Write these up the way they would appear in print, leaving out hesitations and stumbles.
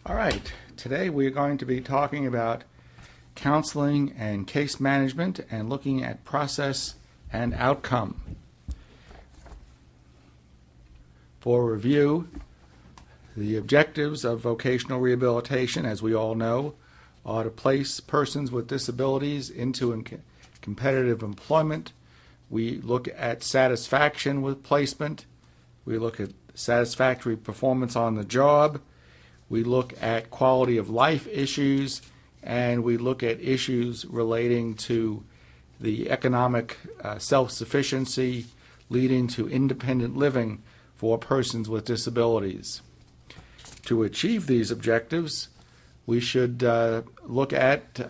All right, today we are going to be talking about counseling and case management and looking at process and outcome. For review, the objectives of vocational rehabilitation, as we all know, are to place persons with disabilities into competitive employment. We look at satisfaction with placement. We look at satisfactory performance on the job. We look at quality of life issues, and we look at issues relating to the economic self-sufficiency leading to independent living for persons with disabilities. To achieve these objectives, we should look at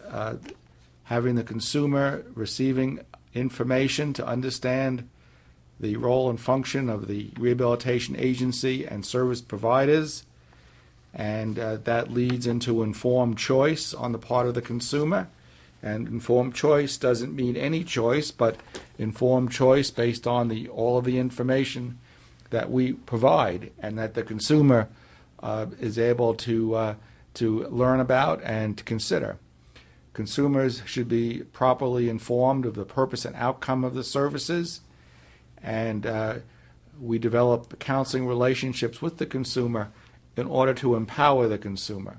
having the consumer receiving information to understand the role and function of the rehabilitation agency and service providers, and that leads into informed choice on the part of the consumer. And informed choice doesn't mean any choice, but informed choice based on all of the information that we provide and that the consumer is able to learn about and to consider. Consumers should be properly informed of the purpose and outcome of the services, and we develop counseling relationships with the consumer in order to empower the consumer.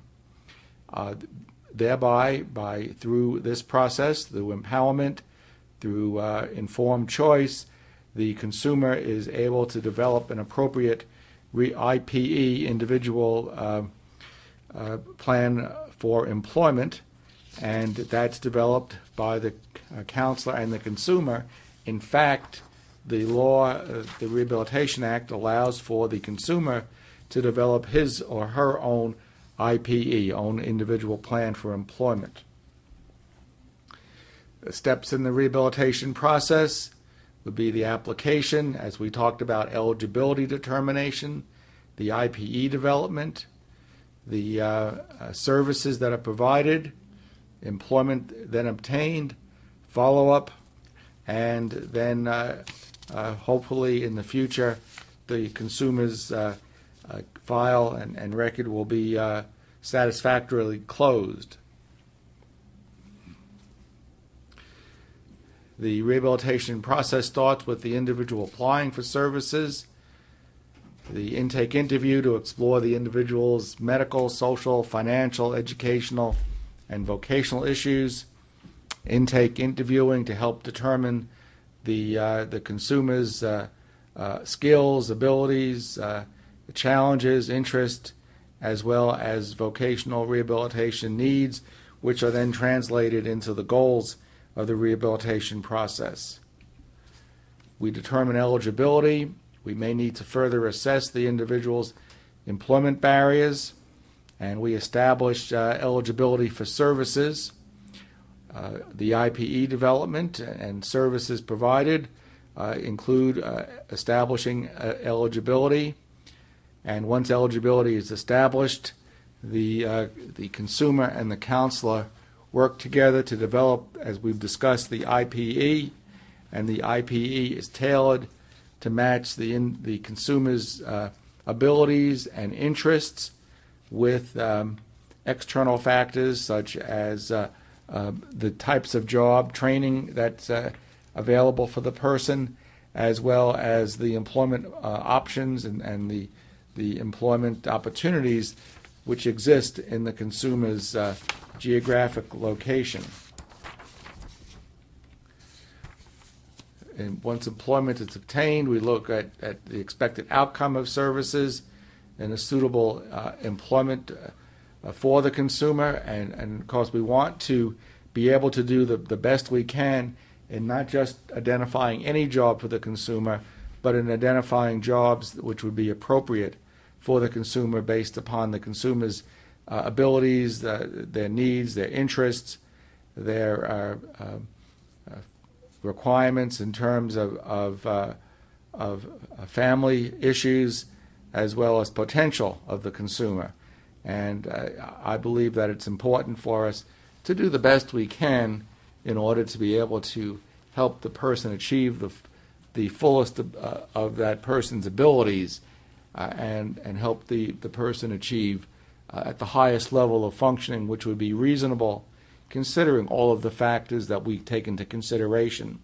Thereby, through this process, through empowerment, through informed choice, the consumer is able to develop an appropriate IPE, individual plan for employment, and that's developed by the counselor and the consumer. In fact, the law, the Rehabilitation Act, allows for the consumer to develop his or her own IPE, own individual plan for employment. The steps in the rehabilitation process would be the application, as we talked about, eligibility determination, the IPE development, the services that are provided, employment then obtained, follow-up, and then hopefully in the future the consumer's file and record will be satisfactorily closed. The rehabilitation process starts with the individual applying for services, the intake interview to explore the individual's medical, social, financial, educational, and vocational issues, intake interviewing to help determine the consumer's skills, abilities, challenges, interests, as well as vocational rehabilitation needs, which are then translated into the goals of the rehabilitation process. We determine eligibility. We may need to further assess the individual's employment barriers, and we establish eligibility for services. The IPE development and services provided include establishing eligibility, and once eligibility is established, the consumer and the counselor work together to develop, as we've discussed, the IPE, and the IPE is tailored to match the consumer's abilities and interests with external factors such as the types of job training that's available for the person, as well as the employment options and the employment opportunities which exist in the consumer's geographic location. And once employment is obtained, we look at the expected outcome of services and a suitable employment for the consumer. And of course, we want to be able to do the best we can in not just identifying any job for the consumer, but in identifying jobs which would be appropriate for the consumer based upon the consumer's abilities, their needs, their interests, their requirements in terms of family issues, as well as potential of the consumer. And I believe that it's important for us to do the best we can in order to be able to help the person achieve the fullest of that person's abilities and help the person achieve at the highest level of functioning, which would be reasonable considering all of the factors that we take into consideration.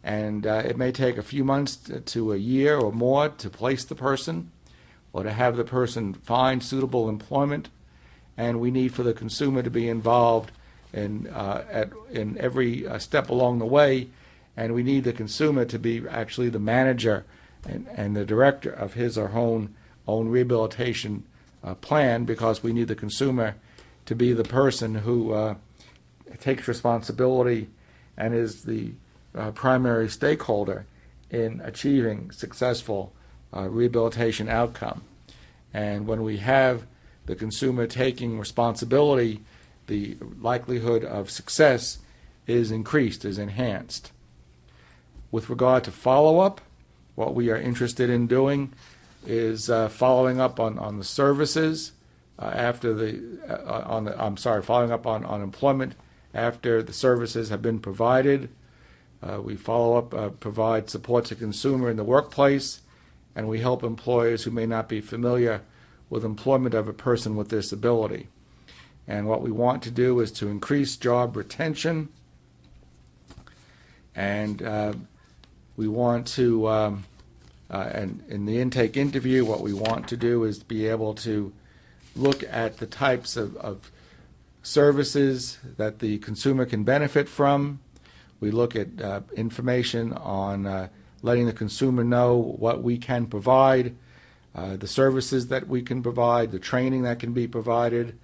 And it may take a few months to a year or more to place the person or to have the person find suitable employment, and we need for the consumer to be involved in every step along the way, and we need the consumer to be actually the manager and the director of his or her own rehabilitation plan, because we need the consumer to be the person who takes responsibility and is the primary stakeholder in achieving successful rehabilitation outcome. And when we have the consumer taking responsibility, the likelihood of success is increased, is enhanced. With regard to follow-up, what we are interested in doing is following up on the services following up on employment after the services have been provided. We follow up, provide support to consumer in the workplace, and we help employers who may not be familiar with employment of a person with disability. And what we want to do is to increase job retention, and we want to, and in the intake interview, what we want to do is be able to look at the types of services that the consumer can benefit from. We look at information on letting the consumer know what we can provide, the services that we can provide, the training that can be provided.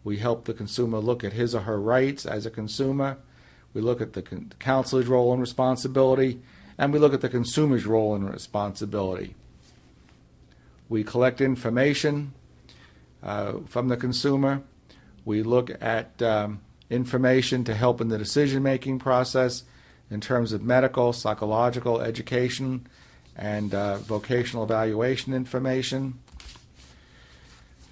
We help the consumer look at his or her rights as a consumer. We look at the counselor's role and responsibility, and we look at the consumer's role and responsibility. We collect information from the consumer. We look at information to help in the decision-making process in terms of medical, psychological, education, and vocational evaluation information.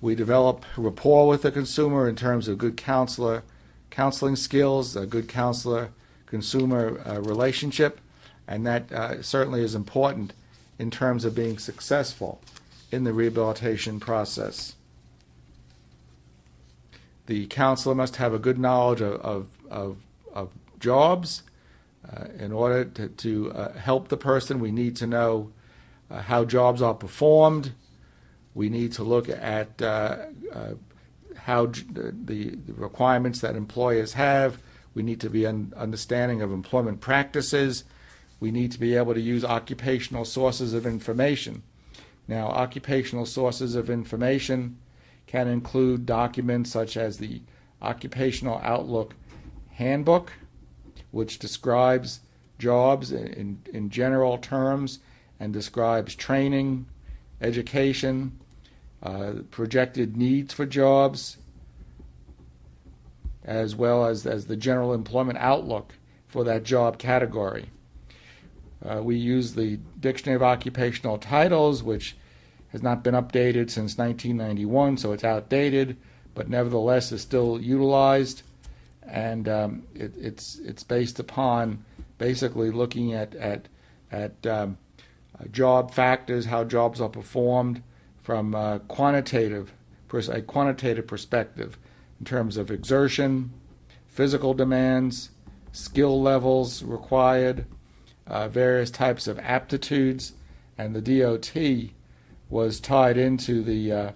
We develop rapport with the consumer in terms of good counseling skills, a good counselor-consumer relationship, and that certainly is important in terms of being successful in the rehabilitation process. The counselor must have a good knowledge of jobs. In order to help the person, we need to know how jobs are performed. We need to look at how the requirements that employers have. We need to be understanding of employment practices. We need to be able to use occupational sources of information. Now, occupational sources of information can include documents such as the Occupational Outlook Handbook, which describes jobs in general terms and describes training, education, projected needs for jobs, as well as the general employment outlook for that job category. We use the Dictionary of Occupational Titles, which has not been updated since 1991, so it's outdated, but nevertheless is still utilized. And it's based upon basically looking at job factors, how jobs are performed from a quantitative perspective in terms of exertion, physical demands, skill levels required, various types of aptitudes, and the DOT was tied into the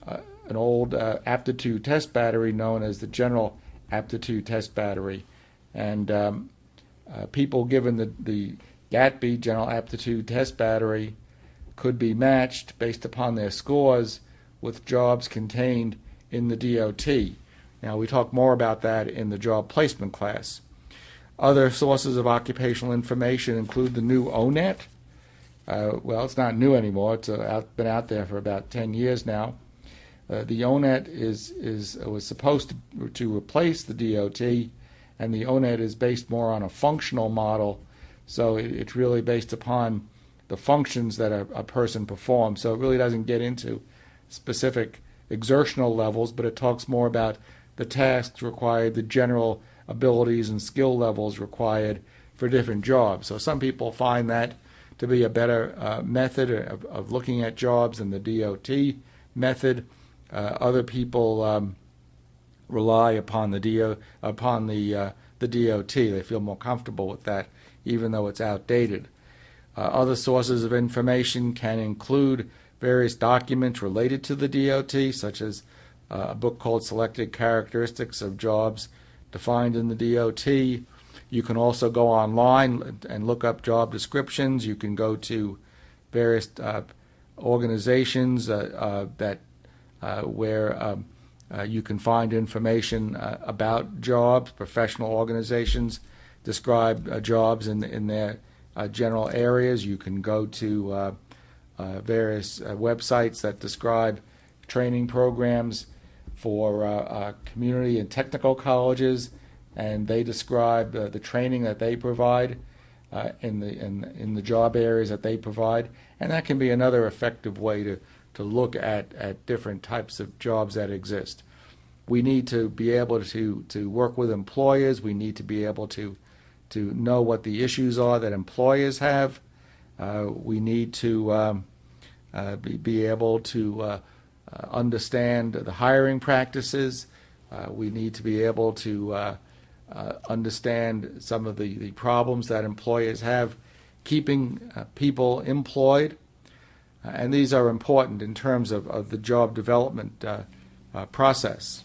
an old aptitude test battery known as the General Aptitude Test Battery, and people given the GATB General Aptitude Test Battery could be matched based upon their scores with jobs contained in the DOT. Now, we talk more about that in the job placement class. Other sources of occupational information include the new ONET. Well, it's not new anymore. It's been out there for about 10 years now. The ONET was supposed to replace the DOT, and the ONET is based more on a functional model, so it's really based upon the functions that a person performs. So it really doesn't get into specific exertional levels, but it talks more about the tasks required, the general abilities and skill levels required for different jobs. So some people find that to be a better method of looking at jobs than the DOT method. other people rely upon the DOT. They feel more comfortable with that, even though it's outdated. Other sources of information can include various documents related to the DOT, such as a book called Selected Characteristics of Jobs Defined in the DOT. You can also go online and look up job descriptions. You can go to various organizations where you can find information about jobs. Professional organizations describe jobs in their general areas. You can go to various websites that describe training programs for community and technical colleges, and they describe the training that they provide in the job areas that they provide, and that can be another effective way to look at different types of jobs that exist. We need to be able to work with employers. We need to be able to know what the issues are that employers have. We need to be able to understand the hiring practices. We need to be able to understand some of the problems that employers have keeping people employed. And these are important in terms of the job development process.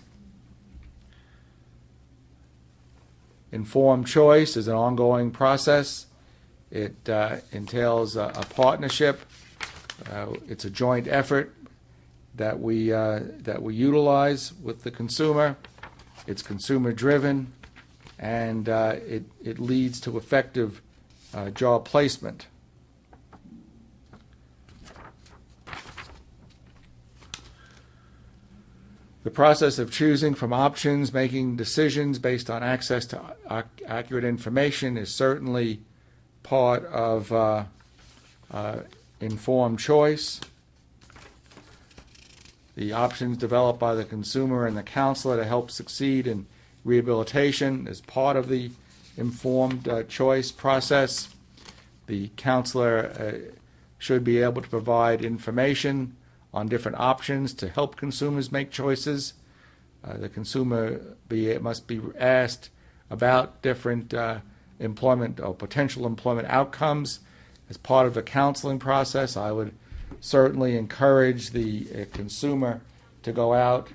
Informed choice is an ongoing process. It entails a partnership. It's a joint effort that we utilize with the consumer. It's consumer driven, and it leads to effective job placement. The process of choosing from options, making decisions based on access to accurate information is certainly part of informed choice. The options developed by the consumer and the counselor to help succeed in rehabilitation is part of the informed choice process. The counselor should be able to provide information on different options to help consumers make choices. The consumer must be asked about different employment or potential employment outcomes as part of the counseling process. I would certainly encourage the consumer to go out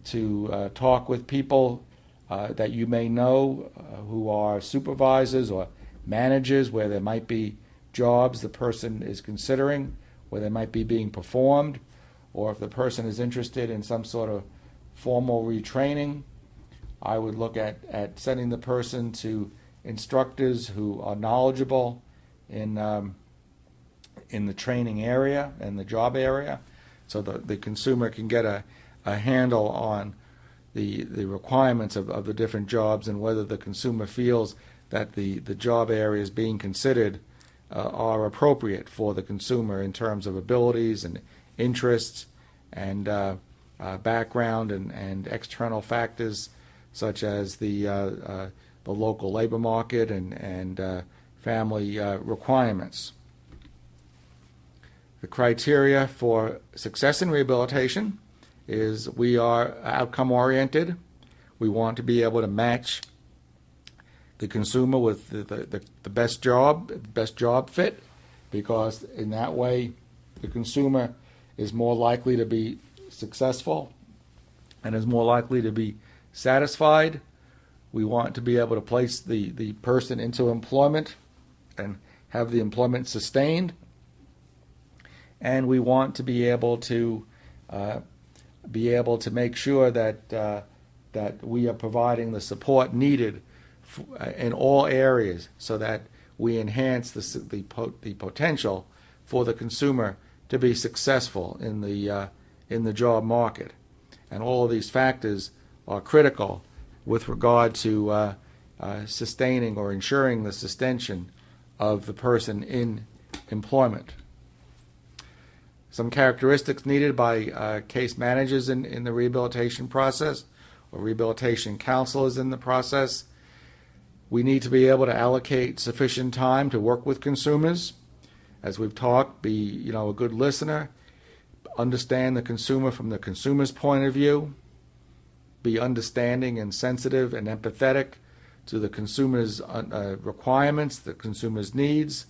to talk with people that you may know who are supervisors or managers where there might be jobs the person is considering, where they might be being performed, or if the person is interested in some sort of formal retraining. I would look at sending the person to instructors who are knowledgeable in the training area and the job area, so the consumer can get a handle on the requirements of the different jobs and whether the consumer feels that the job areas being considered are appropriate for the consumer in terms of abilities and interests and background and external factors such as the local labor market and family requirements. The criteria for success in rehabilitation is we are outcome oriented. We want to be able to match the consumer with the best job fit, because in that way the consumer is more likely to be successful and is more likely to be satisfied. We want to be able to place the person into employment and have the employment sustained, and we want to be able to make sure that we are providing the support needed in all areas so that we enhance the potential for the consumer to be successful in the job market. And all of these factors are critical with regard to sustaining or ensuring the sustention of the person in employment. Some characteristics needed by case managers in the rehabilitation process or rehabilitation counselors in the process. We need to be able to allocate sufficient time to work with consumers. As we've talked, be a good listener, understand the consumer from the consumer's point of view, be understanding and sensitive and empathetic to the consumer's requirements, the consumer's needs,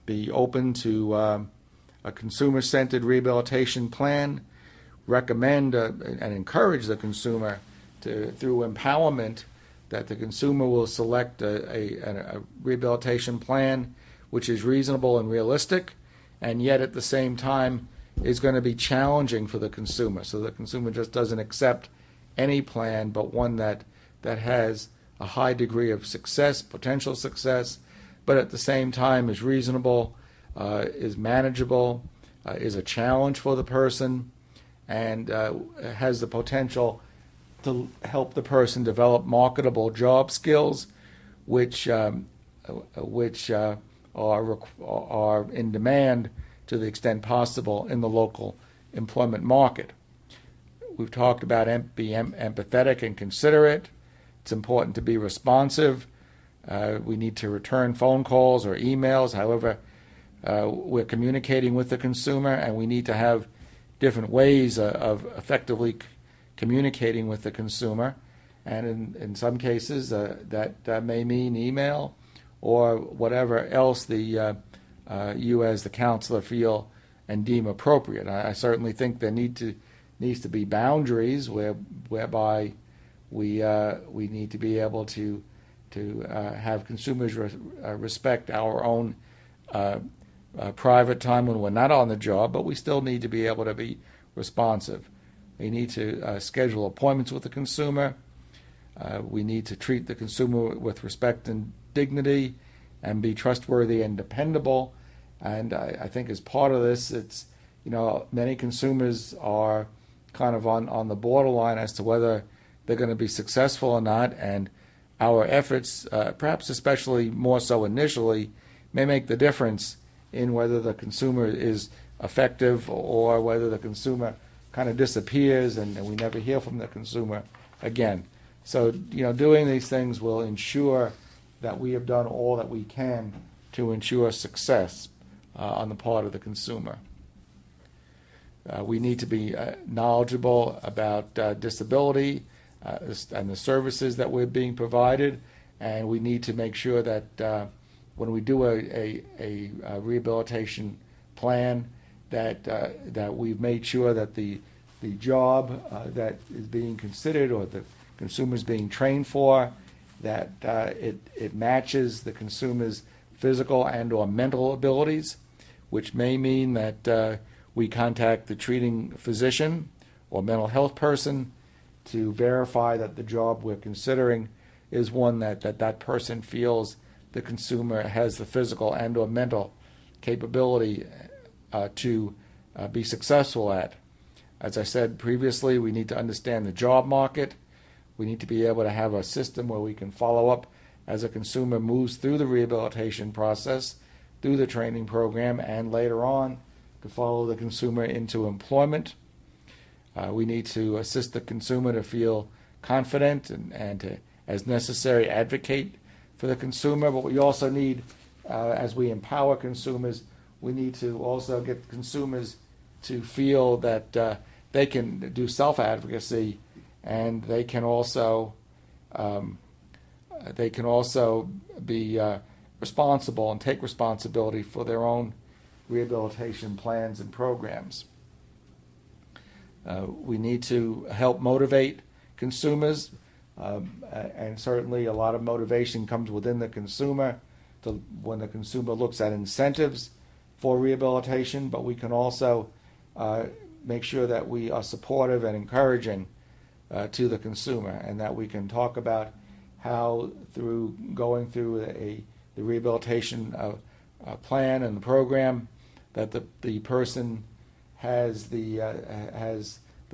be open to a consumer-centered rehabilitation plan, recommend and encourage the consumer through empowerment that the consumer will select a rehabilitation plan which is reasonable and realistic, and yet at the same time is going to be challenging for the consumer. So the consumer just doesn't accept any plan but one that has a high degree of success, potential success, but at the same time is reasonable, is manageable, is a challenge for the person, and has the potential to help the person develop marketable job skills, which are in demand to the extent possible in the local employment market. We've talked about being empathetic and considerate. It's important to be responsive. We need to return phone calls or emails, however we're communicating with the consumer, and we need to have different ways of effectively communicating with the consumer. And in some cases, that may mean email or whatever else you as the counselor feel and deem appropriate. I certainly think there needs to be boundaries whereby we need to be able to have consumers respect our own private time when we're not on the job, but we still need to be able to be responsive. We need to schedule appointments with the consumer. We need to treat the consumer with respect and dignity and be trustworthy and dependable. And I think as part of this, it's, many consumers are kind of on the borderline as to whether they're going to be successful or not, and our efforts, perhaps especially more so initially, may make the difference in whether the consumer is effective or whether the consumer kind of disappears and we never hear from the consumer again. So, doing these things will ensure that we have done all that we can to ensure success on the part of the consumer. We need to be knowledgeable about disability and the services that we're being provided, and we need to make sure that when we do a rehabilitation plan, that we've made sure that the job that is being considered or the consumer is being trained for, that it matches the consumer's physical and or mental abilities, which may mean that we contact the treating physician or mental health person to verify that the job we're considering is one that person feels the consumer has the physical and or mental capability to be successful at. As I said previously, we need to understand the job market. We need to be able to have a system where we can follow up as a consumer moves through the rehabilitation process, through the training program, and later on to follow the consumer into employment. We need to assist the consumer to feel confident and to, as necessary, advocate for the consumer. But we also need, as we empower consumers, we need to also get consumers to feel that they can do self-advocacy, and they can also be responsible and take responsibility for their own rehabilitation plans and programs. We need to help motivate consumers, and certainly a lot of motivation comes within the consumer when the consumer looks at incentives for rehabilitation, but we can also make sure that we are supportive and encouraging to the consumer, and that we can talk about how through going through the rehabilitation plan and the program that the person has the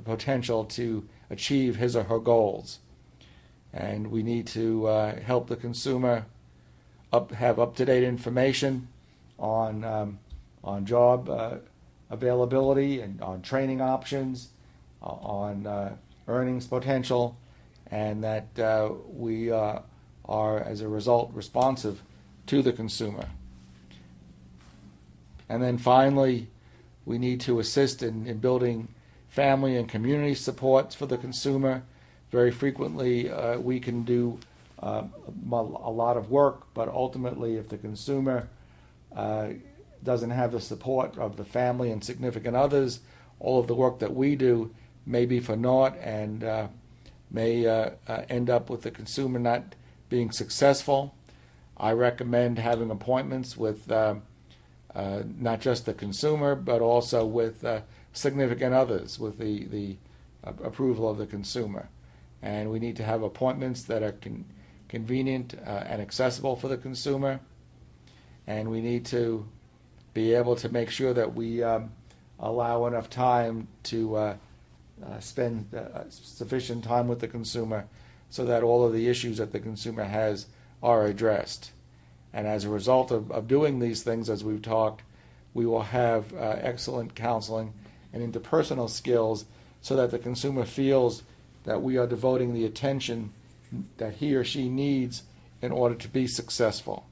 potential to achieve his or her goals. And we need to help the consumer have up-to-date information on job availability and on training options, on earnings potential, and that we are, as a result, responsive to the consumer. And then finally, We need to assist in building family and community supports for the consumer. Very frequently, we can do a lot of work, but ultimately, if the consumer doesn't have the support of the family and significant others, all of the work that we do may be for naught and may end up with the consumer not being successful. I recommend having appointments with not just the consumer, but also with significant others, with the approval of the consumer. And we need to have appointments that are convenient and accessible for the consumer. And we need to be able to make sure that we allow enough time to spend sufficient time with the consumer so that all of the issues that the consumer has are addressed. And as a result of doing these things, as we've talked, we will have excellent counseling and interpersonal skills so that the consumer feels that we are devoting the attention that he or she needs in order to be successful.